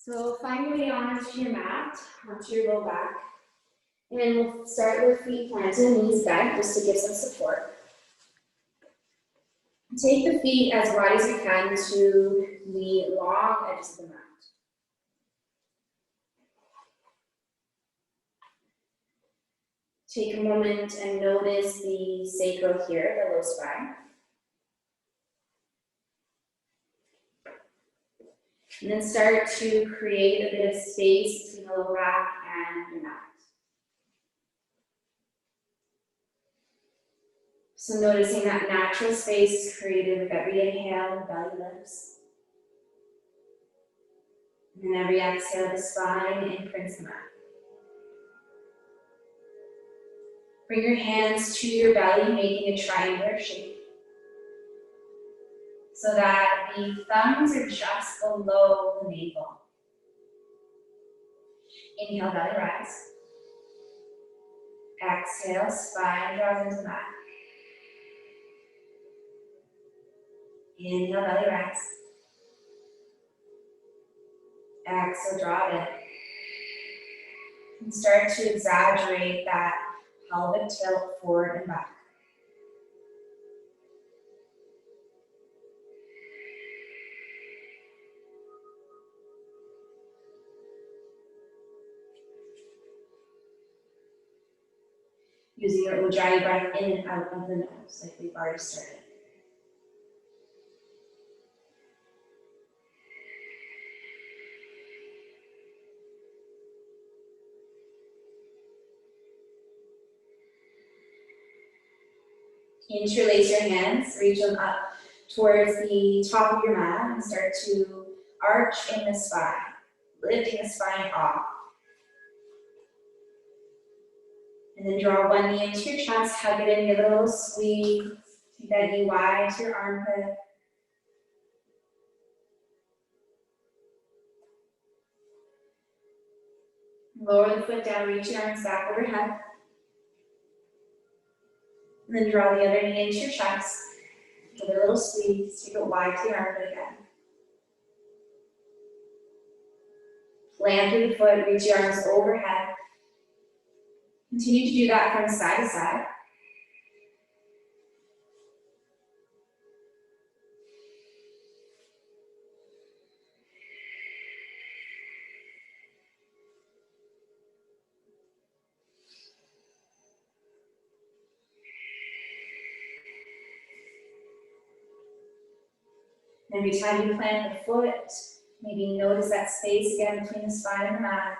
So find your way onto your mat, onto your low back. And we'll start with feet planted, knees bent, just to give some support. Take the feet as wide as you can to the long edges of the mat. Take a moment and notice the sacral here, the low spine. And then start to create a bit of space between the low back and your mat. So noticing that natural space is created with every inhale, the belly lifts. And then every exhale, the spine imprints the mat. Bring your hands to your belly, making a triangular shape. So that the thumbs are just below the navel. Inhale, belly rise. Exhale, spine draws into the mat. Inhale, belly rise. Exhale, draw it in. And start to exaggerate that pelvic tilt forward and back. Using your Ujjayi breath in and out of the nose, like we've already started. Interlace your hands, reach them up towards the top of your mat and start to arch in the spine, lifting the spine off. And then draw one knee into your chest, hug it in, give it a little squeeze. Take that knee wide to your armpit. Lower the foot down, reach your arms back overhead. And then draw the other knee into your chest. Give it a little squeeze, take it wide to your armpit again. Plant through the foot, reach your arms overhead. Continue to do that from side to side. Every time you plant the foot, maybe notice that space again between the spine and the mat.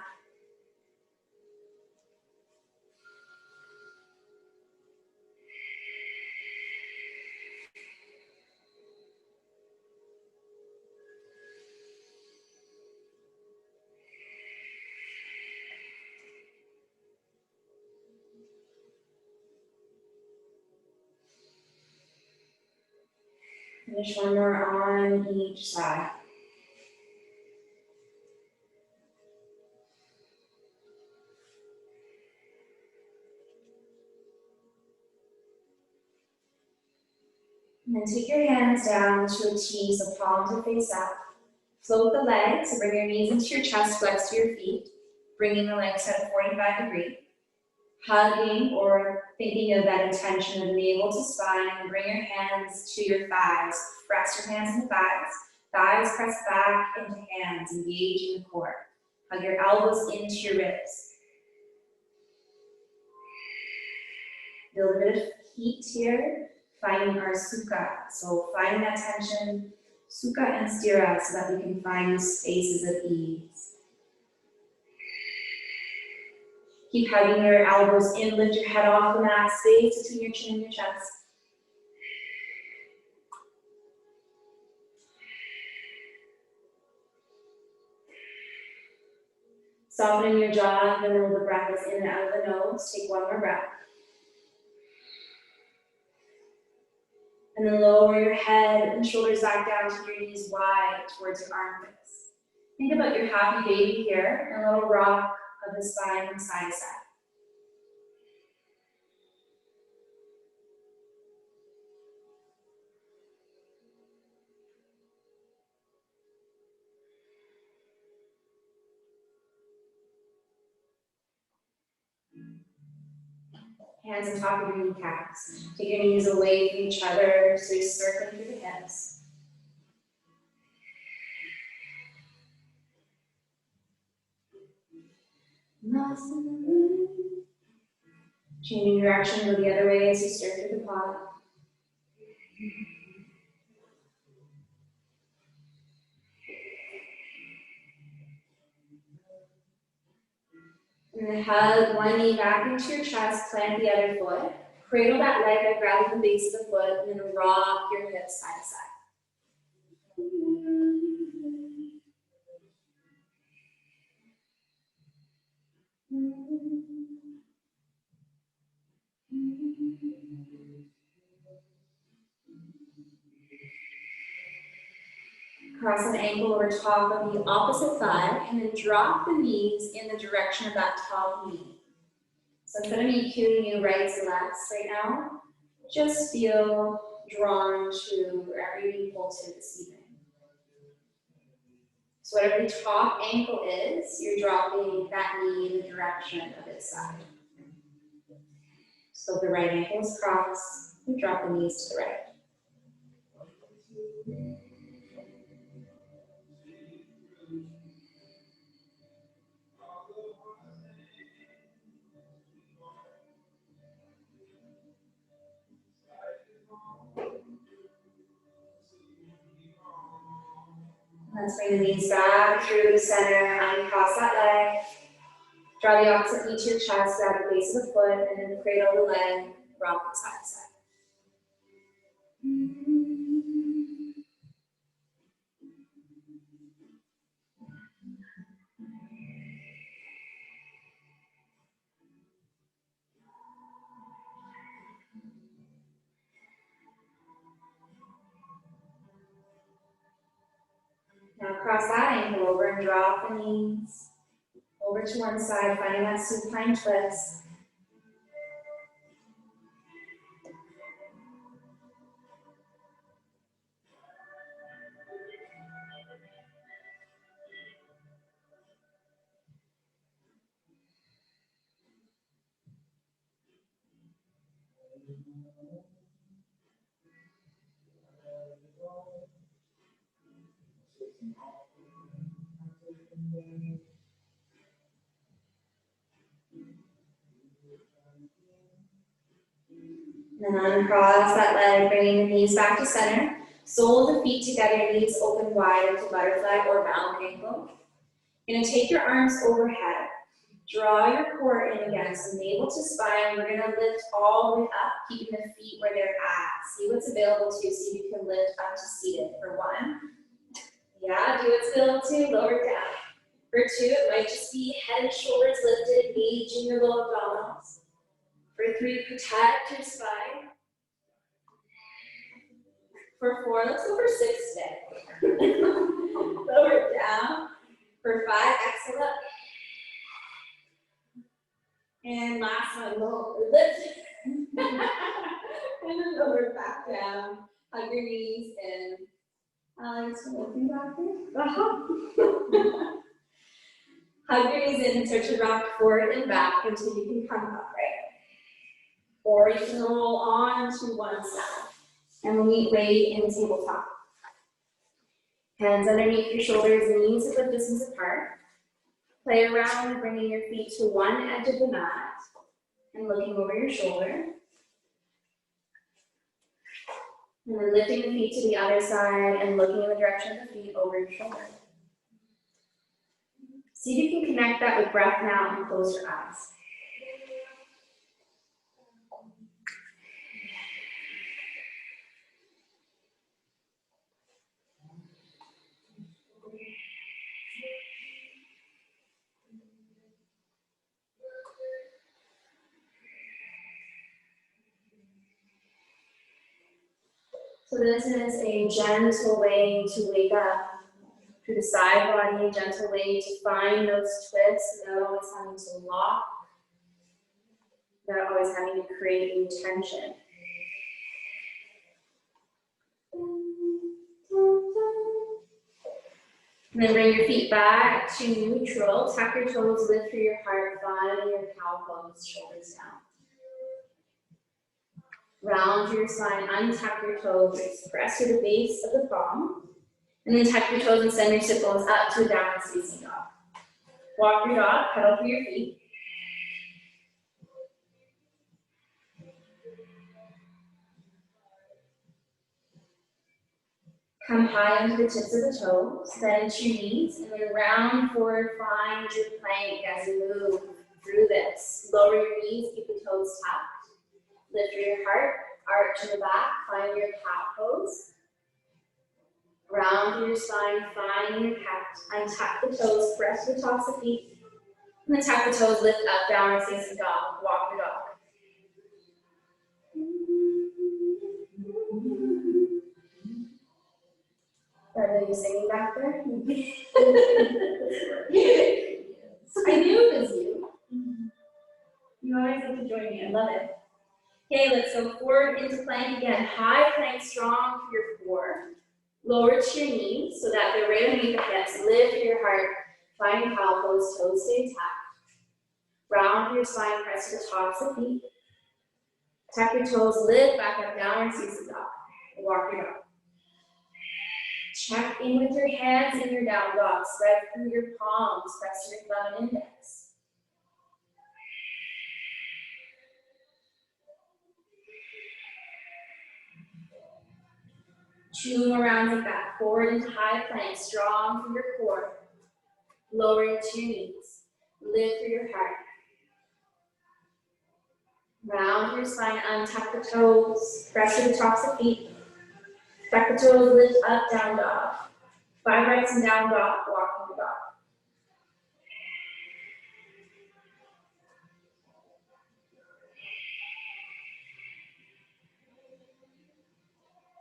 Finish one more on each side. And then take your hands down to a T, so palms will face up. Float the legs, so bring your knees into your chest, flex to your feet, bringing the legs at a 45 degree. Hugging or thinking of that intention of navel to spine, and bring your hands to your thighs. Press your hands into thighs. Thighs press back into hands, engaging the core. Hug your elbows into your ribs. Build a bit of heat here, finding our sukha. So finding that tension, sukha and sthira, so that we can find spaces of ease. Keep hugging your elbows in, lift your head off the mat, space between your chin and your chest. Softening your jaw, even though the breath is in and out of the nose. Take one more breath. And then lower your head and shoulders back down to your knees wide towards your armpits. Think about your happy baby here, and a little rock of the spine from side to side. Hands on top of your kneecaps. Take your knees away from each other, so you're circling through the hips. Changing direction, go the other way as you stir through the pot. And then hug one knee back into your chest, plant the other foot. Cradle that leg by grabbing the base of the foot, and then rock your hips side to side. Cross an ankle over top of the opposite thigh, and then drop the knees in the direction of that top knee. So instead of me cueing you rights and lefts right now, just feel drawn to wherever you need pull to this evening. So whatever the top ankle is, you're dropping that knee in the direction of its side. So if the right ankle is crossed, you drop the knees to the right. Let's bring the knees back through the center, uncross that leg. Draw the opposite knee to your chest, grab the base of the foot, and then cradle the leg, rock it side to side. Now cross that ankle over and drop the knees over to one side, finding that supine twist. And then uncross that leg, bringing the knees back to center. Sole of the feet together, knees open wide into butterfly or bound ankle. You're going to take your arms overhead. Draw your core in again, so navel to spine. We're going to lift all the way up, keeping the feet where they're at. See what's available to you. See if you can lift up to seated. For one, yeah, do what's available to you, lower down. For two, it might just be head and shoulders lifted, engaging your low abdominals. For three, protect your spine. For four, let's go for 6 today. Lower it down. For 5, exhale up. And last one, lift. And then lower back down. Hug your knees in. Alex, looking back here. Hug your knees in and start to rock forward and back until you can come upright. Or you can roll on to one side and meet weight in tabletop. Hands underneath your shoulders, knees a good distance apart. Play around, bringing your feet to one edge of the mat and looking over your shoulder. And then lifting the feet to the other side and looking in the direction of the feet over your shoulder. See if you can connect that with breath now and close your eyes. So this is a gentle way to wake up through the side body, a gentle way to find those twists without always having to lock, without always having to create new tension. And then bring your feet back to neutral. Tuck your toes, lift through your heart, find your cow pose, shoulders down. Round your spine, untuck your toes, press to the base of the palm, and then tuck your toes and send your sit bones up to a downward facing dog. Walk your dog, pedal through your feet. Come high onto the tips of the toes, bend your knees, and then round forward, find your plank as you move through this. Lower your knees, keep the toes tucked. Lift your heart, arch in the back, find your cat pose. Round your spine, find your cat. Untuck the toes, press the tops of feet. And then tuck the toes, lift up, downward facing dog. Walk your dog. Are you singing back there? I knew it was you. You always have to join me. I love it. Okay, let's go forward into plank again. High plank, strong for your core. Lower to your knees so that they're right underneath the hips. Lift your heart. Find your cow pose. Toes stay tucked. Round your spine. Press your tops of feet. Tuck your toes. Lift back up. Downward facing dog. Walk your dog. Check in with your hands in your down dog. Spread through your palms. Press your thumb and index. Two more rounds like that. Forward into high plank. Strong through your core. Lower into your knees. Lift through your heart. Round your spine. Untuck the toes. Press to the tops of feet. Tuck the toes. Lift up. Down dog. 5 reps in down dog. Walking the dog.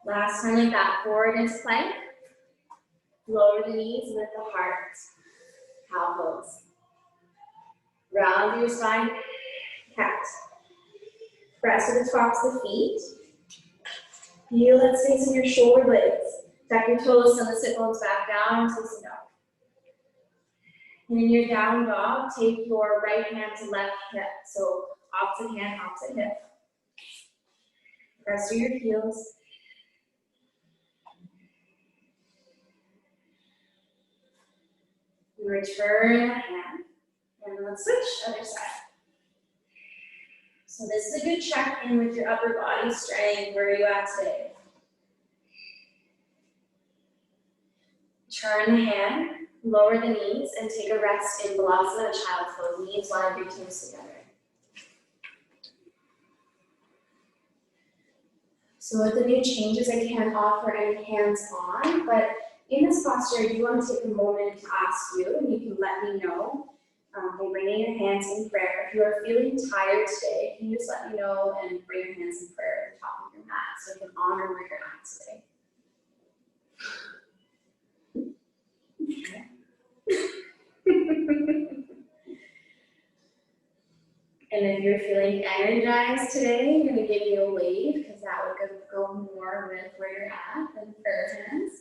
Last time like that. Forward into plank. Lower the knees. Lift the heart. Cow pose. Round your spine. Cat. Press to the tops of the feet. Feel that space in your shoulder blades. Tuck your toes, send the sit bones back down, facing dog. And in your down dog, take your right hand to left hip. So opposite hand, opposite hip. Press through your heels. Return the hand. And let's switch, other side. So this is a good check-in with your upper body strength. Where are you at today? Turn the hand, lower the knees, and take a rest in Balasana, child's pose. Knees line your toes together. So with the new changes, I can't offer any hands-on, but in this posture, I do want to take a moment to ask you, and you can let me know by bringing your hands in prayer. If you are feeling tired today, can you just let me know and bring your hands in prayer at the top of your mat so you can honor where you're at today. And if you're feeling energized today, I'm going to give you a wave because that would go more with where you're at than prayer hands.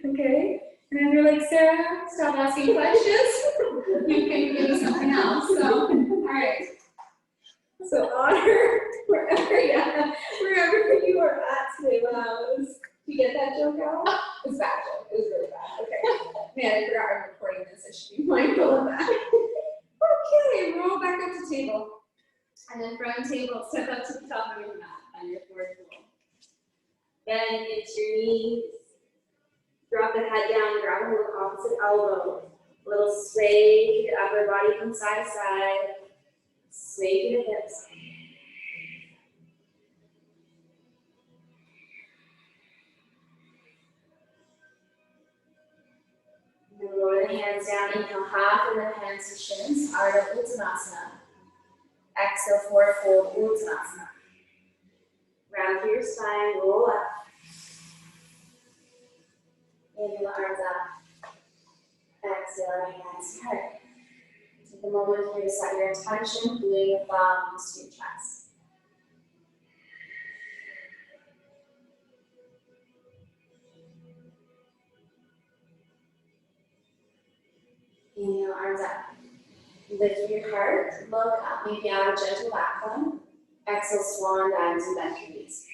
Okay? And if you're like, Sarah, stop asking questions, you can give me something else. So, all right. So honor wherever you are at today. Wow, did you get that joke out? It was a bad joke. It was really bad. Okay. Man, I forgot I'm recording this. I should be mindful of that. Okay, roll back up to table. And then from table, step up to the top of your mat on your forward fold. Bend into your knees. Drop the head down, grab a little opposite elbow. A little sway to the upper body from side to side. Sway to the hips. And then lower the hands down, inhale half and then hands to shins, Ardha Uttanasana. Exhale, forward fold, Uttanasana. Round through your spine, roll up. Inhale, arms up. Exhale, hands to heart. Take a moment here to set your intention, gluing your thumbs to your chest. Inhale, arms up. Lift your heart, look up, maybe out a gentle back bend. Exhale, swan dives and bend your knees.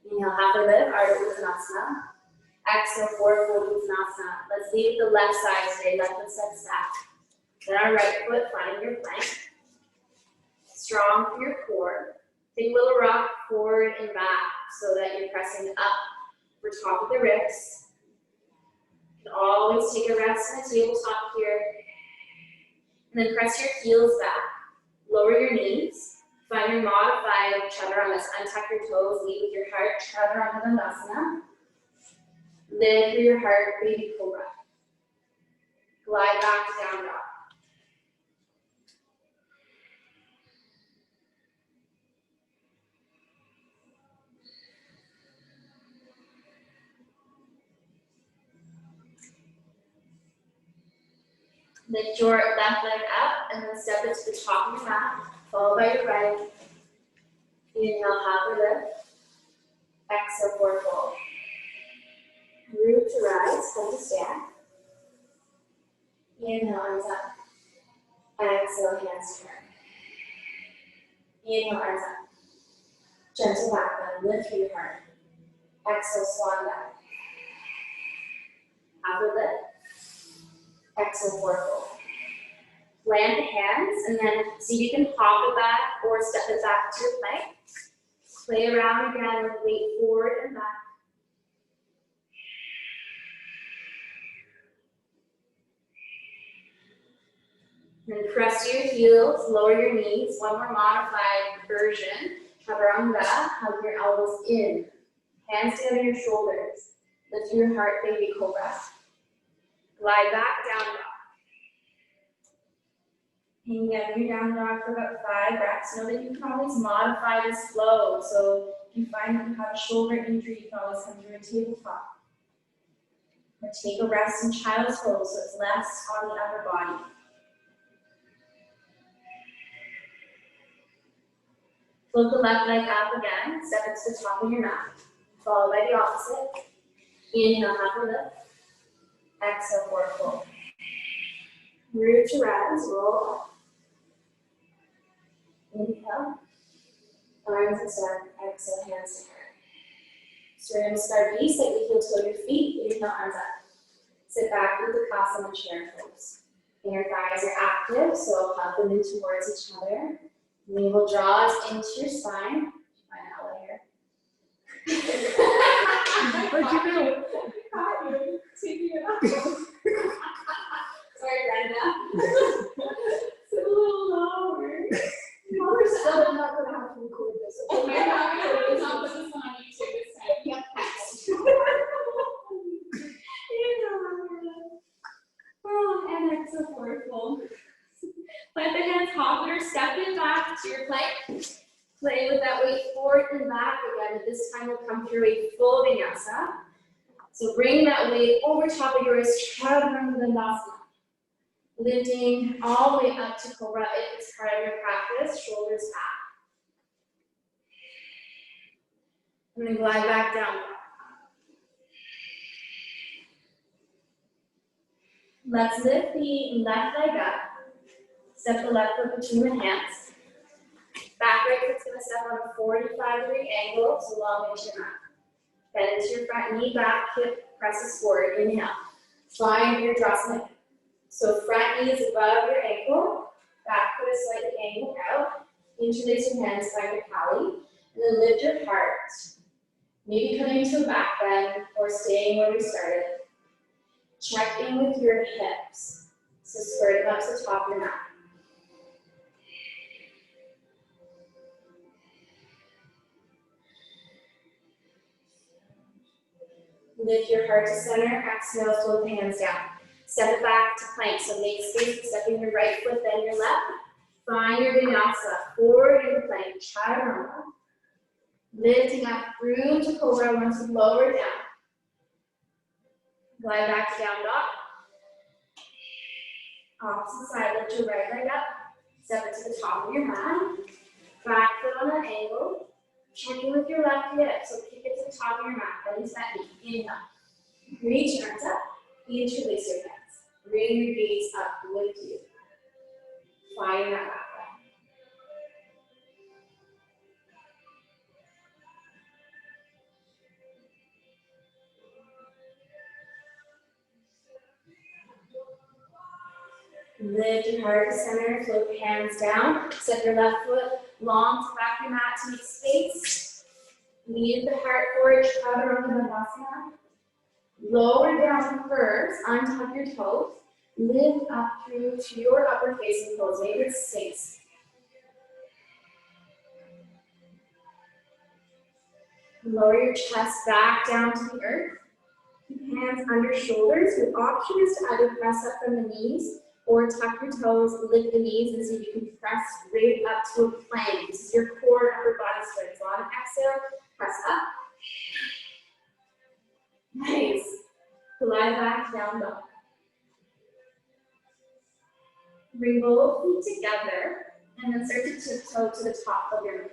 Inhale, halfway lift, Ardha Uttanasana. Exhale, forward fold Uttanasana. Let's leave the left side today. Left foot steps back. Then our right foot finding your plank. Strong through your core. Take a little rock forward and back so that you're pressing up for top of the ribs. You can always take a rest in the tabletop here. And then press your heels back. Lower your knees. Find your modified chaturanga. Untuck your toes. Lead with your heart. Chaturanga Dandasana. Lift through your heart. Baby cobra. Glide back to down dog. Lift your left leg up and then step it to the top of your mat, followed by your right. Inhale, halfway lift. Exhale, forward fold. Root to rise, hold to stand. Inhale, arms up. Exhale, hands to turn. Inhale, arms up. Gentle back bend, lift through your heart. Exhale, swan dive. Halfway lift. Exhale, forward fold. Land the hands and then see if you can hop it back or step it back to your plank. Play around again with weight forward and back. Then press your heels, lower your knees. One more modified version. Chaturanga, hug your elbows in. Hands together your shoulders. Lift your heart, baby cobra. Glide back, down dog. Hang down in your down dog for about 5 breaths. Know that you can always modify this flow. So if you find that you have a shoulder injury, you can always come through a tabletop. Or take a rest in child's pose so it's less on the upper body. Float the left leg up again. Step it to the top of your mat. Followed by the opposite. Inhale, halfway lift. Exhale, forward fold. Root to rise, roll up. Inhale, arms extend, exhale, hands to heart. Sternum star V, slightly heel toe your feet, inhale, arms up. Sit back with the cuffs on the chair pose. Inner thighs are active, so hug them in towards each other. Navel draws into your spine. Find an outlet here. Where'd you go? Caught you. Taking it off. Sorry, Brenda. Sit a little lower. We're still not going to have to record this. Oh my God, I'll put this on YouTube this time. Yep. Oh, and exhale, forward fold. Plant the hands, hop it or step it back to your plank. Play with that weight forward and back again. This time we'll come through a full vinyasa. So bring that weight over top of your wrist, chaturanga dandasana. Lifting all the way up to cobra if it's part of your practice, shoulders back. And then glide back down. Let's lift the left leg up. Step the left foot between the hands. Back right foot's going to step on a 45-degree angle, so long into your mat. Bend into your front knee, back hip presses forward. Inhale. Find your Virabhadrasana. So front knee is above your ankle, back foot is slightly angled out. Interlace your hands, find your kali, and then lift your heart. Maybe coming to a back bend or staying where we started. Check in with your hips. So square them up to the top of your mat. Lift your heart to center, exhale, float the hands down. Step it back to plank, so make space, stepping your right foot, then your left. Find your vinyasa, forward into plank, chaturanga. Lifting up through to cobra, once you lower down. Glide back to down dog. Opposite side, lift your right leg up. Step it to the top of your mat. Back foot on an angle. Check in with your left hip, so kick it to the top of your mat. Bend that knee. Inhale. Reach your arms up. Interlace your hands. Bring your gaze up with you. Find that back Lift your heart to center, float your hands down. Step your left foot long to back your mat to make space. Lead the heart forward, Chaturanga. Lower down first, untuck your toes. Lift up through to your upper facing pose, maybe it's Sphinx. Lower your chest back down to the earth. Keep hands under shoulders. Your option is to either press up from the knees or tuck your toes, lift the knees, and see if you can press right up to a plank. This is your core and upper body strength. So on an exhale, press up. Nice. Glide back, down dog. Bring both feet together and then start to tiptoe to the top of your mat.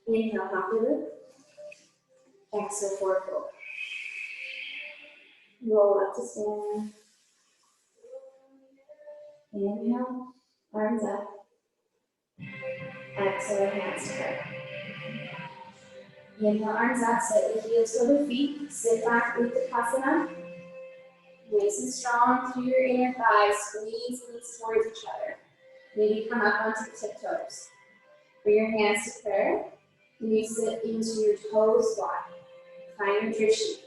Inhale, happy lift. Exhale, forward fold. Roll up to stand. Inhale, arms up. Exhale, hands to prayer. Inhale, arms up, slightly heels to the feet. Sit back, Uttanasana. Nice and strong through your inner thighs. Squeeze knees towards each other. Maybe come up onto the tiptoes. Bring your hands to prayer. And you sit into your toe squat. Find your drishti.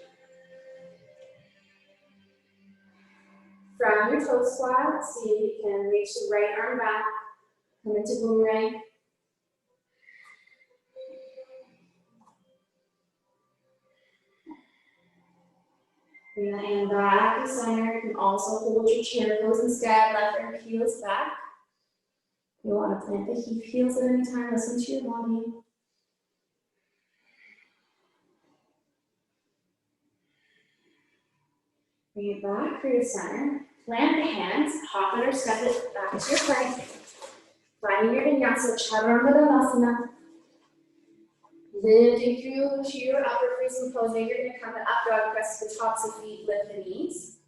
From your toe squat, see if you can reach the right arm back. Come into boomerang. Bring the hand back to center. You can also hold your chair pose instead. Left arm heels back. You want to plant the heels at any time. Listen to your body. Bring it back for your center. Plant the hands. Hop it or step it back to your plank. Finding your vinyasa, Chaturanga. Lifting through to your upper facing pose. Now you're going to come to up dog, press the tops of feet, lift the knees.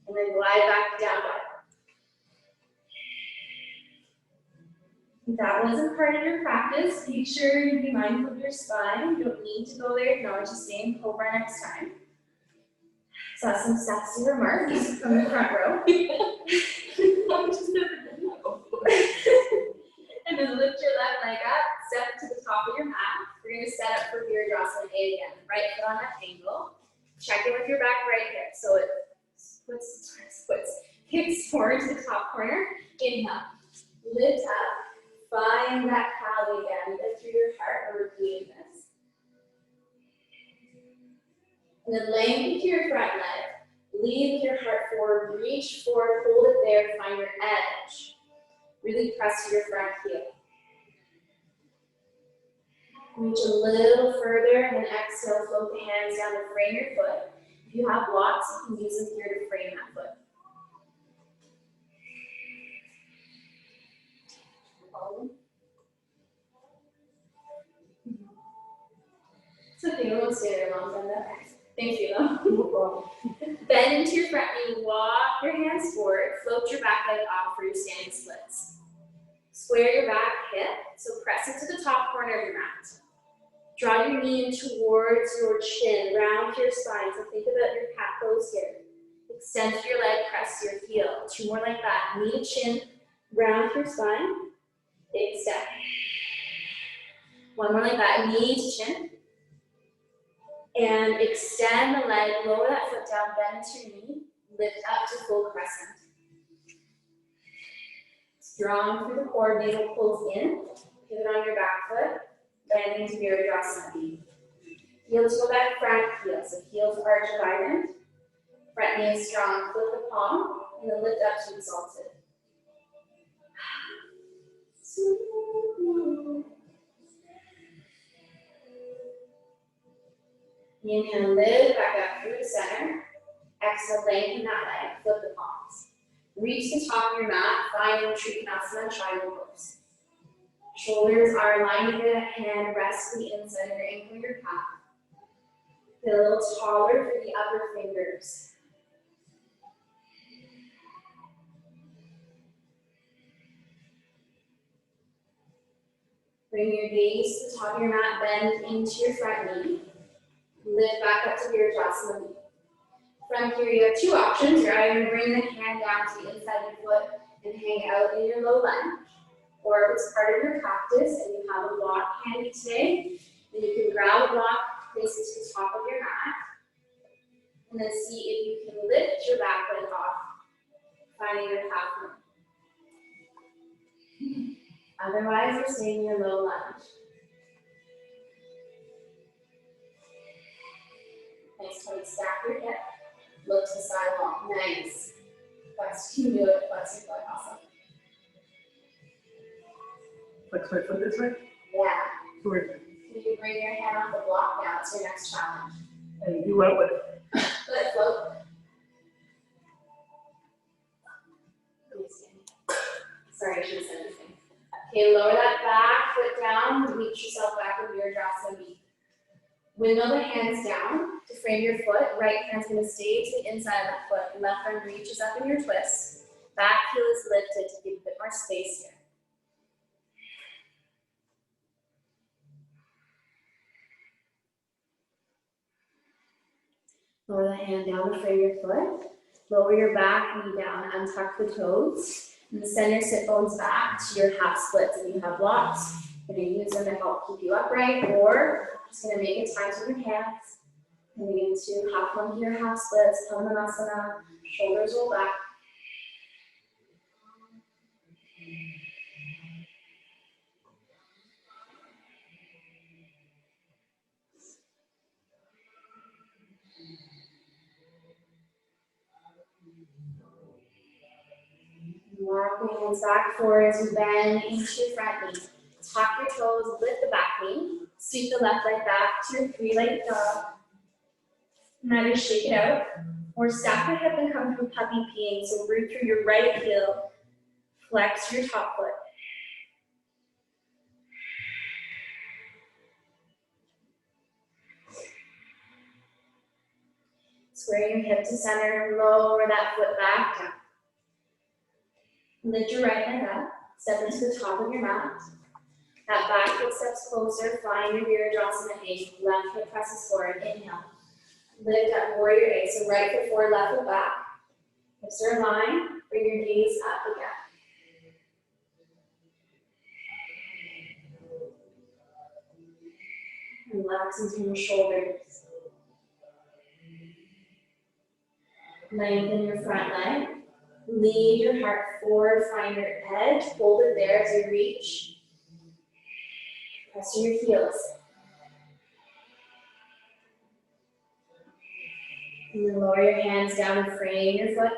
And then glide back to down dog. If that wasn't part of your practice, make sure you be mindful of your spine. You don't need to go there if not, just stay in cobra next time. So that's some sexy remarks from the front row. I've just never done that before. And then lift your left leg up, step to the top of your mat. We're going to set up for Virabhadrasana A again. Right foot on that angle. Check in with your back right hip. So it splits, kicks forward to the top corner. Inhale. Lift up. Find that cali again. Get through your heart. We're repeating this. And then lengthen to your front leg. Lead with your heart forward. Reach forward. Hold it there. Find your edge. Really press to your front heel. Reach a little further and then exhale, float the hands down to frame your foot. If you have blocks, you can use them here to frame that foot. It's okay, we won't stay there long, Brenda. Thank you, though. No problem. Bend into your front knee, walk your hands forward, float your back leg off for your standing splits. Square your back hip, so press into the top corner of your mat. Draw your knee in towards your chin, round your spine, so think about your cat pose here. Extend your leg, press your heel. 2 more like that. Knee to chin, round your spine, big step. 1 more like that, knee to chin. And extend the leg, lower that foot down, bend into your knee, lift up to full crescent. Strong through the core, navel pulls in, pivot on your back foot, bend into Virabhadrasana B. Heels go back, front heel, so heels arch alignment. Front knee is strong, flip the palm, and then lift up to exalted. Inhale, lift back up through the center. Exhale, lengthen that leg, flip the palms. Reach the top of your mat, find your Trikonasana triangle pose. Shoulders are aligned with the hand, rest the inside of your ankle, your calf. Get a little taller for the upper fingers. Bring your gaze to the top of your mat, bend into your front knee. Lift back up to Virabhadrasana. From here, you have two options. You're either going to bring the hand down to the inside of your foot and hang out in your low lunge, or if it's part of your practice and you have a block handy today, then you can grab a block, place it to the top of your mat, and then see if you can lift your back leg off, finding your half moon. Otherwise, you're staying in your low lunge. Nice, time to stack your hip. Look to the side wall. Nice. Flex, you can do it. Flex your foot. Awesome. Flex my foot this way? Yeah. Forward. You can bring your hand off the block now. It's your next challenge. And you out with it. Foot float. Sorry, I should have said anything. Okay, lower that back foot down. Reach yourself back with your Virabhadrasana knee. Windmill the hands down to frame your foot. Right hand's going to stay to the inside of that foot. Left arm reaches up in your twist. Back heel is lifted to give a bit more space here. Lower the hand down to frame your foot. Lower your back knee down. Untuck the toes. And send your sit bones back to your half splits. If you have blocks, you're going to use them to help keep you upright, or just going to make it tight with your hands. Moving into half monkey or half splits, Padmanasana, shoulders roll back. Walk your hands back forward as you bend into your front knee. Tuck your toes, lift the back knee. Sweep the left leg back to your three-legged dog. And either shake it out or stack your hip and come through puppy peeing. So root through your right heel, flex your top foot. Squaring your hip to center, lower that foot back down. Lift your right leg up, step into the top of your mat. That back foot steps closer, find your Virabhadrasana eight. Left foot presses forward, inhale. Lift up, warrior eight. So right foot forward, left foot back. Hips are aligned, bring your knees up again. Relax into your shoulders. Lengthen your front leg. Lead your heart forward, find your edge, hold it there as you reach. Press your heels. And then lower your hands down and frame your foot.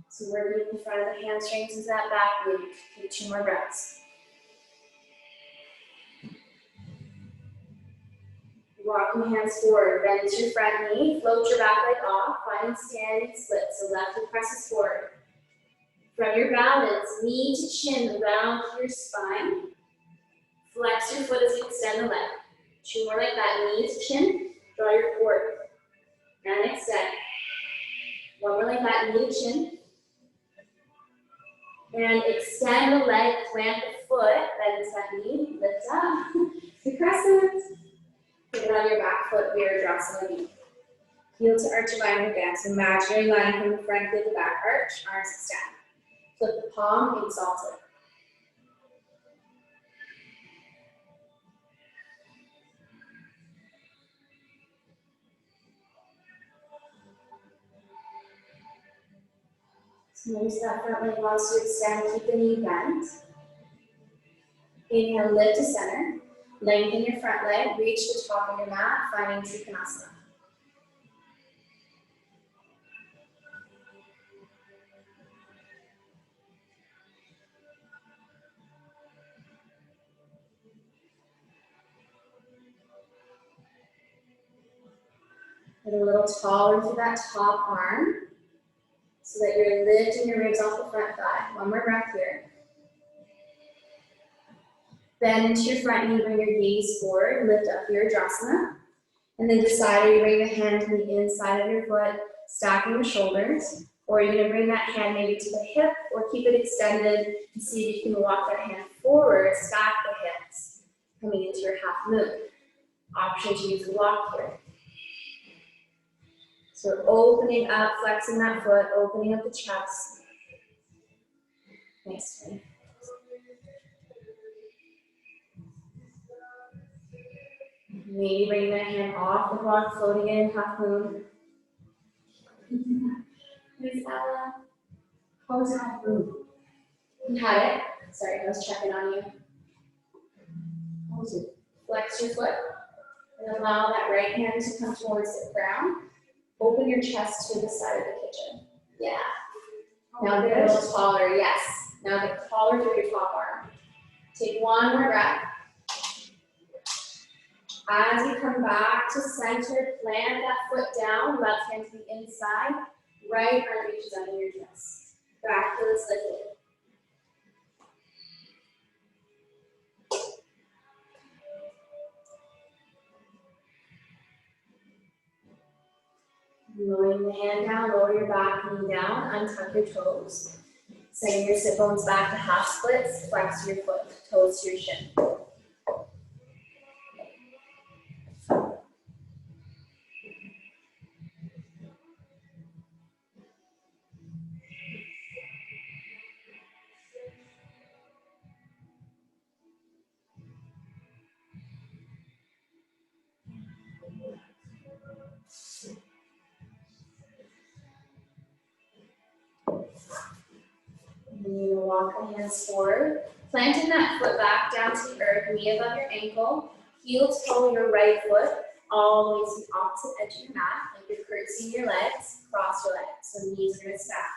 So working in front of the hamstrings is that back glute. Take 2 more breaths. Walk your hands forward, bend to your front knee, float your back leg off, find standing split, so left foot presses forward. From your balance, knee to chin, round your spine. Flex your foot as you extend the leg. 2 more like that, knee to chin, draw your cord. And extend. 1 more like that, knee to chin. And extend the leg, plant the foot, bend that knee, lift up. The crescent. Put it on your back foot, Virabhadrasana knee. Heel to arch your line again. So imaginary line from the front to the back arch, arms extend. Flip the palm, exalted. So notice that front leg wants to extend, keep the knee bent. Inhale, lift to center. Lengthen your front leg, reach the top of your mat, finding Trikonasana. Get a little taller through that top arm so that you're lifting your ribs off the front thigh. 1 more breath here. Bend into your front knee, bring your gaze forward, lift up Virabhadrasana. And then decide, are you bring the hand to the inside of your foot, stacking the shoulders, or are you gonna bring that hand maybe to the hip, or keep it extended and see if you can walk that hand forward, stack the hips. Coming into your half moon. Option to use a block here. So we're opening up, flexing that foot, opening up the chest. Nice. Maybe bringing that hand off the block, floating in, half moon. Miss Ella. How was half moon? You had it? Sorry, I was checking on you. How was it? Flex your foot and allow that right hand to come towards the ground. Open your chest to the side of the kitchen. Yeah. Now get a little taller, yes. Now get taller through your top arm. Take one more breath. As you come back to center, plant that foot down, left hand to the inside, right arm reaches under your chest. Back heel is lifted. Lowering the hand down, lower your back knee down, untuck your toes. Sending your sit bones back to half splits, flex your foot, toes to your shin. And then you will walk the hands forward, planting that foot back down to the earth, knee above your ankle, heel toe your right foot, all the way to the opposite edge of your mat, like you're curtsying your legs, cross your legs, so knees are going to stack.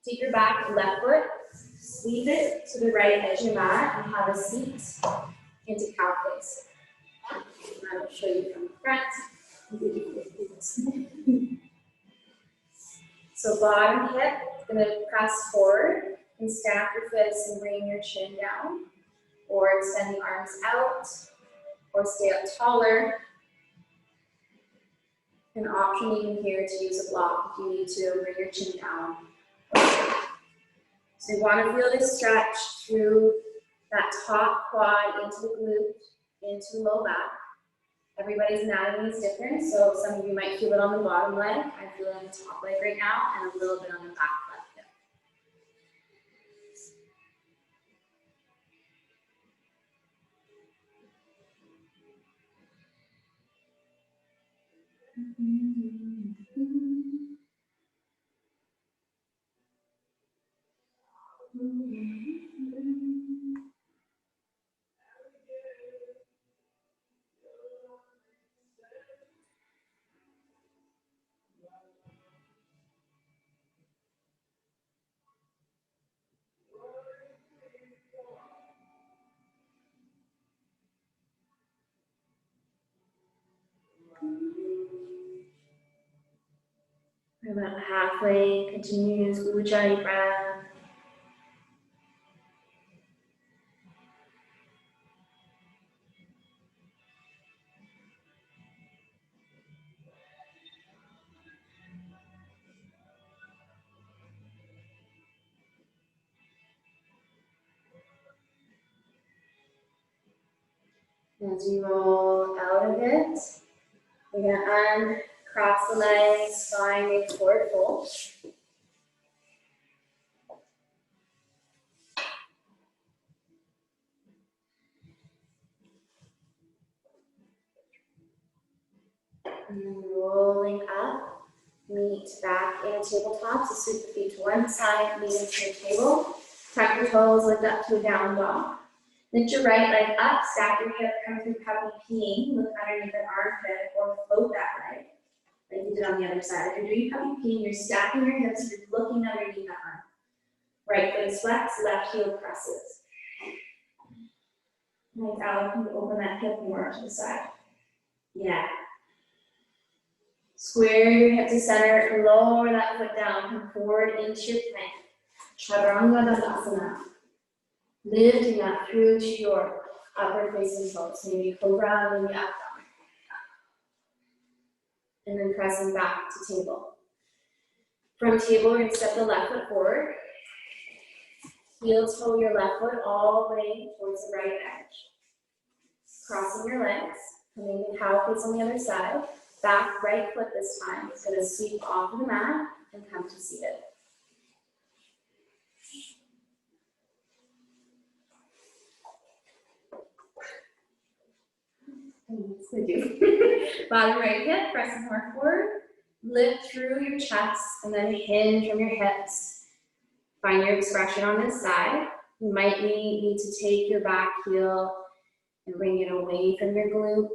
Take your back left foot, sweep it to the right edge of your mat, and have a seat into cow pose. And I will show you from the front. So bottom hip, going to press forward and stack your fists and bring your chin down, or extend the arms out, or stay up taller. An option even here to use a block if you need to bring your chin down. So you want to feel this stretch through that top quad into the glute, into low back. Everybody's anatomy is different, so some of you might feel it on the bottom leg. I feel it on the top leg right now, and a little bit on the back left hip. We're about halfway, continue to use Ujjayi breath. As you roll out of it, you're going to uncross the legs, spine makes forward fold. And then rolling up, meet back in tabletop. So sweep the feet to one side, meet into your table. Tuck your toes, lift up to a down dog. Lift your right leg up, stack your hip, come through puppy peeing, look underneath an armpit, or float that leg, like you did on the other side. If you're doing puppy peeing, you're stacking your hips, you're looking underneath that arm. Right foot is flexed, left heel presses. Nice, Alex, can you open that hip more to the side? Yeah. Square your hip to center, lower that foot down, come forward into your plank. Chaturanga Dandasana. Lifting up through to your upward facing toes. Maybe cobra and maybe up dog. And then pressing back to table. From table, we're going to step the left foot forward. Heel toe your left foot all the way towards the right edge. Crossing your legs, coming to cow face on the other side. Back right foot this time is going to sweep off of the mat and come to seated. Let's do bottom right hip presses more forward. Lift through your chest and then hinge from your hips. Find your expression on this side. You might need to take your back heel and bring it away from your glute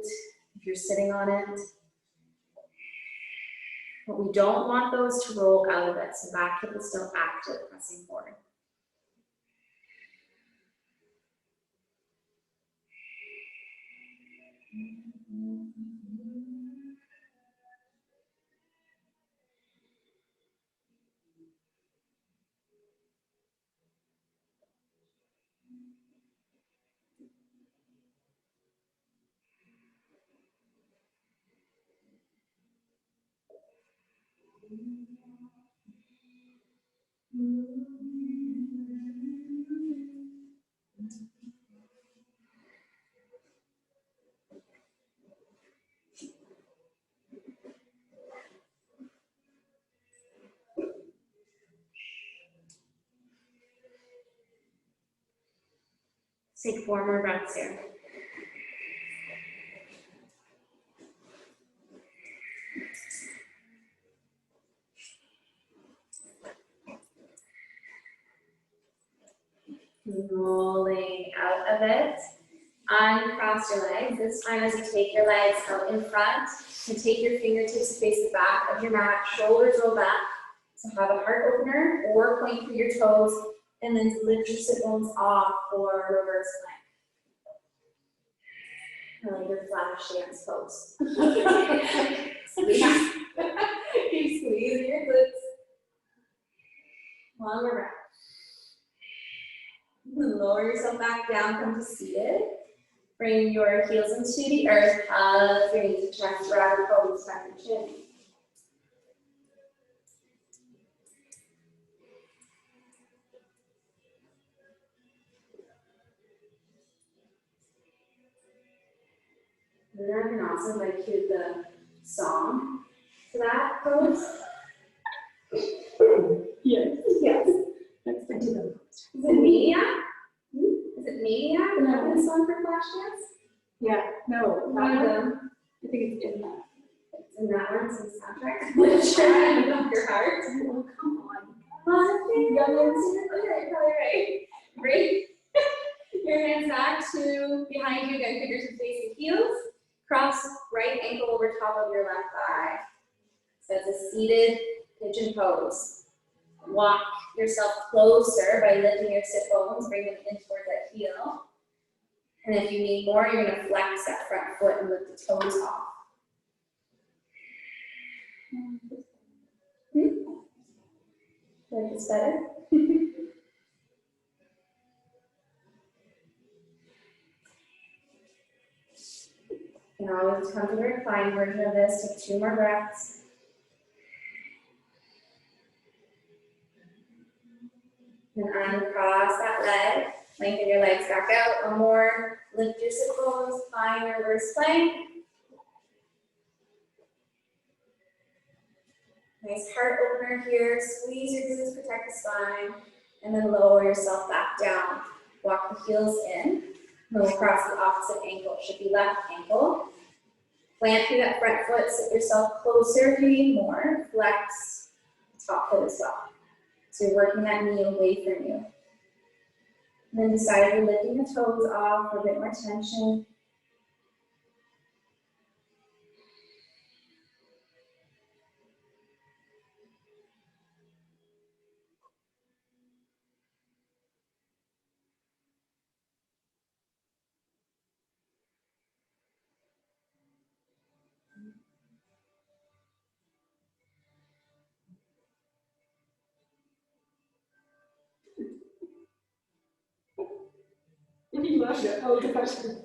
if you're sitting on it. But we don't want those to roll out of it, so back hip is still active, pressing forward. Take 4 more breaths here. Rolling out of it. Uncross your legs. This time as you take your legs out in front, you take your fingertips to face the back of your mat, shoulders roll back. So have a heart opener or point through your toes and then lift your sit bones off for reverse plank. I like your flash dance pose. Squeeze. Keep squeezing your glutes. One more breath. Lower yourself back down, come to seated. Bring your heels into the earth, hug your knees, chest, rabbit pose, tuck your chin. And then I can also like cue the song to that pose. Yes. Yes. Next thing to them. Is it Maniac? Is it Maniac? Is that the song for Flash Dance? Yeah, no, One of them. I think it's in that. It's in that one, it's in the soundtrack. Let's try to open up your heart. Oh, come on. Okay, probably right. Great. Your hands back to behind you, again, fingers to face the heels. Cross right ankle over top of your left thigh. So it's a seated pigeon pose. Walk yourself closer by lifting your sit bones, bring them in towards that heel. And if you need more, you're going to flex that front foot and lift the toes off. Like this better? You can always come to the reclined version of this. Take 2 more breaths. And uncross that leg. Lengthen your legs back out. One more. Lift your sit bones. Find reverse plank. Nice heart opener here. Squeeze your glutes, protect the spine. And then lower yourself back down. Walk the heels in. Then we'll cross the opposite ankle. Should be left ankle. Plant through that front foot. Sit yourself closer if you need more. Flex the top foot as well. So you're working that knee away from you. And then decide you're lifting the toes off for a bit more tension. You loved it. Oh, the question.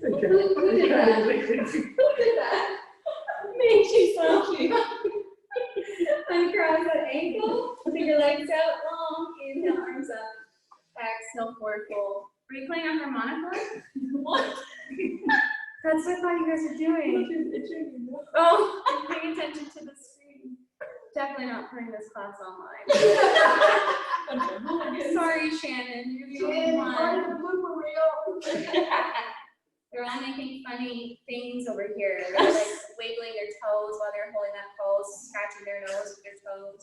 Who did that? Who did that? Made you slouchy. Uncross that ankle. Take your legs out long. Inhale, arms up. Exhale, forward fold. Are you playing a harmonica? What? That's what I thought you guys were doing. You're itching, you know? Oh, I'm paying attention to the screen. Definitely not putting this class online. Sorry, Shannon, you're the only one. They're all making funny things over here. They're like wiggling their toes while they're holding that pose, scratching their nose with their toes.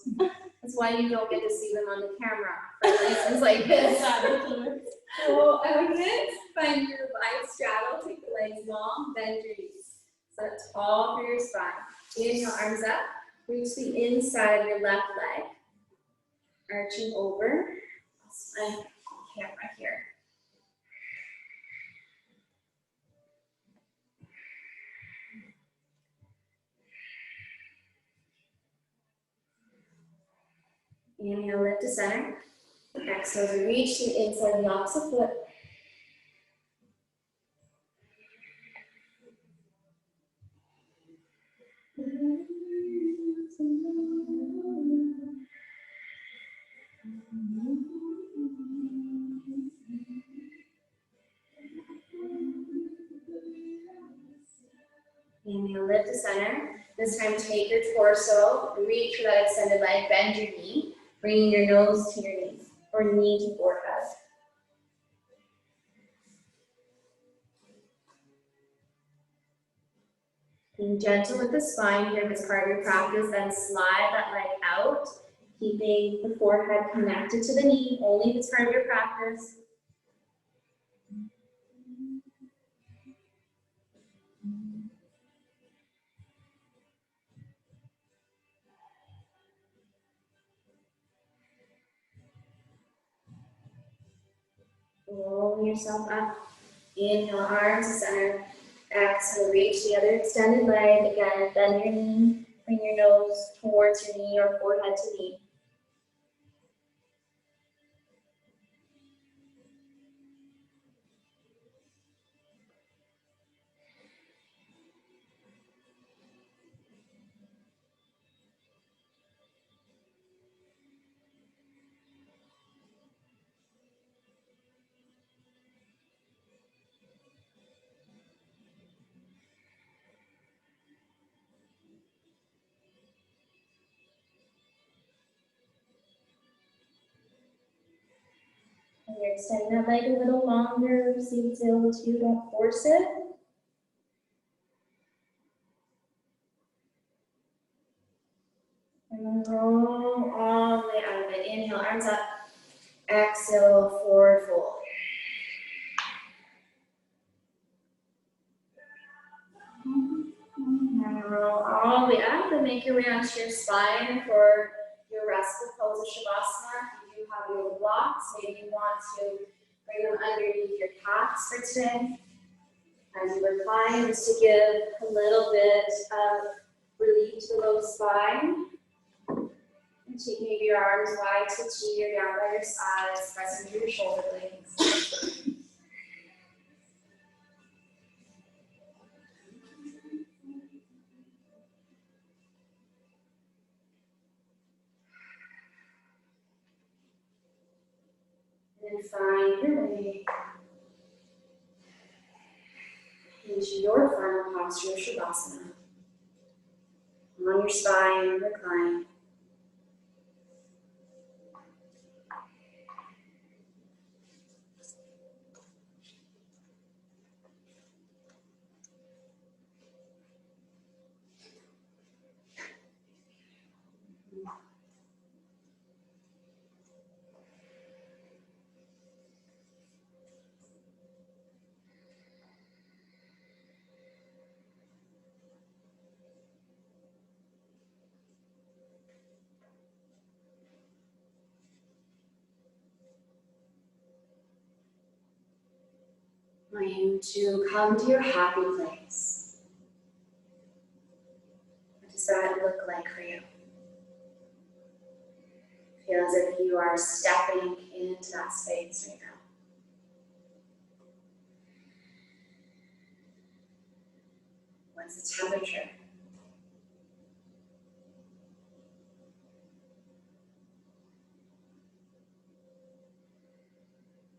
That's why you don't get to see them on the camera for reasons like this. So I would find your wide straddle, take the legs long, bend your knees. So that's tall for your spine. Inhale, arms up, reach the inside of your left leg, arching over. And camera here. Inhale, lift to center. Exhale, as we reach to the inside of the opposite foot. Inhale, lift to center. This time, take your torso, reach for that extended leg, bend your knee, bringing your nose to your knee, or knee to forehead. Being gentle with the spine here if it's part of your practice, then slide that leg out, keeping the forehead connected to the knee, only if it's part of your practice. Roll yourself up. Inhale, arms to center. Exhale, reach the other extended leg. Again, bend your knee. Bring your nose towards your knee or forehead to knee. And you're extending that leg a little longer. See if it's able to. Don't force it. And then roll all the way out of it. Inhale, arms up. Exhale, forward fold. And roll all the way up and make your way onto your spine for your restful pose of Shavasana. If you do have your blocks, maybe you want to bring them underneath your calves for today. As you recline, just to give a little bit of relief to the low spine. And take maybe your arms wide to T or down by your sides, pressing through your shoulder blades. And then find your way into your final posture of Shavasana. On your spine, recline. I want you to come to your happy place. What does that look like for you? Feel as if you are stepping into that space right now. What's the temperature?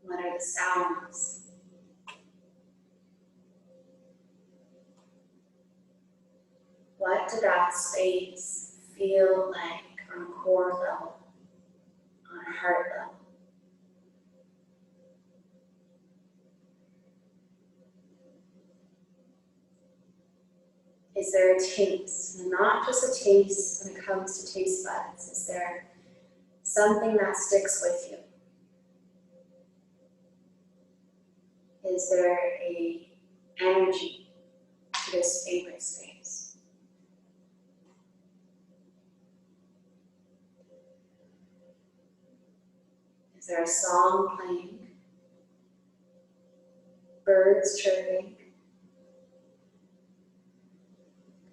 What are the sounds? that space feel like on a core level, on a heart level? Is there a taste? And not just a taste when it comes to taste buds. Is there something that sticks with you? Is there a energy to this favorite space? Is there a song playing? Birds chirping?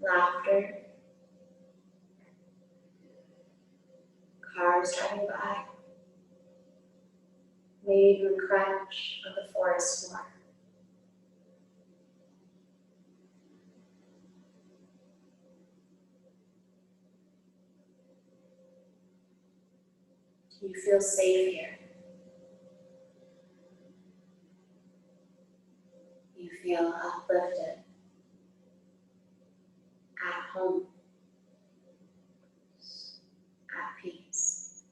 Laughter? Cars driving by? Maybe even the crunch of the forest floor. You feel safe here. You feel uplifted, at home, at peace.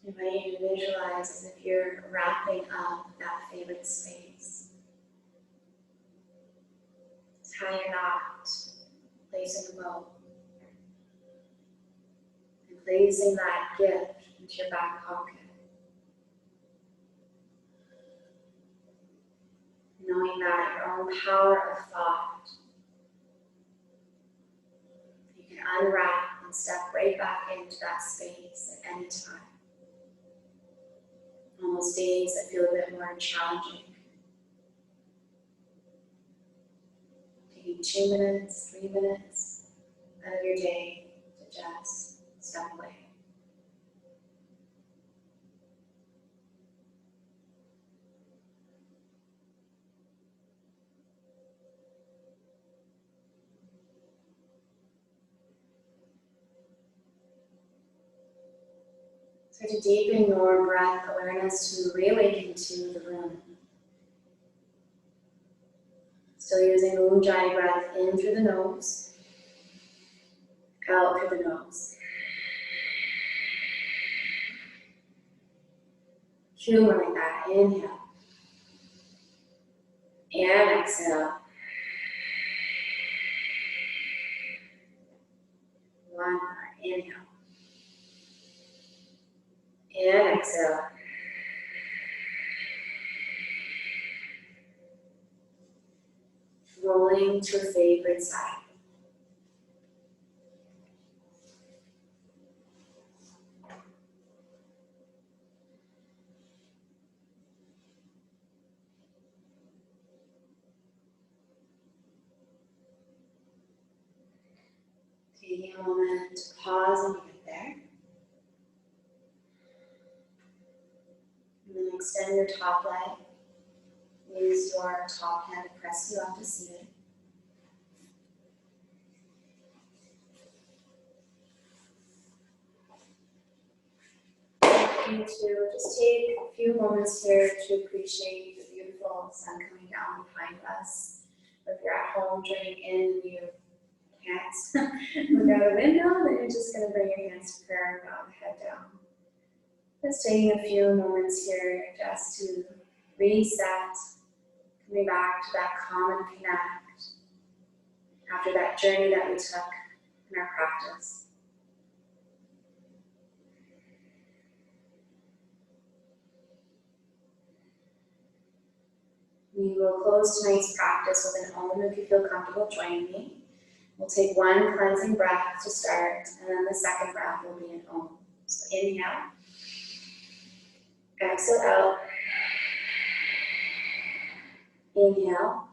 I invite you to visualize as if you're wrapping up that favorite space. Tie your knot, placing a bow, and placing that gift into your back pocket. Knowing that your own power of thought, you can unwrap and step right back into that space at any time. On those days that feel a bit more challenging. Taking 2 minutes, 3 minutes out of your day to just step away. So to deepen your breath awareness, to reawaken to the room. Still using the Ujjayi breath in through the nose, out through the nose. Humor like that. Inhale. And exhale. One more. Inhale. And exhale. Rolling to a favorite side. Taking a moment to pause when you get there. And then extend your top leg. Use your top hand to press you onto seated. you to just take a few moments here to appreciate the beautiful sun coming down behind us. Or if you're at home joining in and you can't look out a window, then you're just going to bring your hands to prayer and bow the head down. Just taking a few moments here just to reset, coming back to that calm and connect after that journey that we took in our practice. We will close tonight's practice with an Om if you feel comfortable joining me. We'll take one cleansing breath to start, and then the second breath will be an Om. So inhale, exhale out, inhale,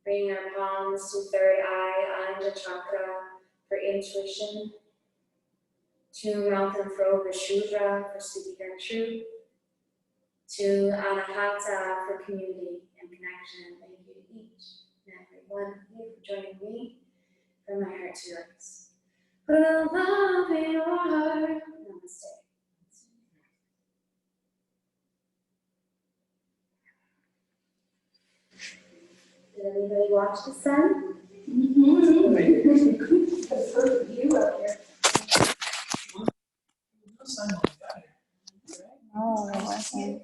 bringing our palms to third eye, Ananda chakra for intuition, to mouth and throat, Vishuddha for speaking our truth, to Anahata for community and connection. Thank you to each and every one of you for joining me from my heart to yours. Put a love in your heart. Namaste. Did anybody watch the sun? That's perfect view up here. Oh, there wasn't.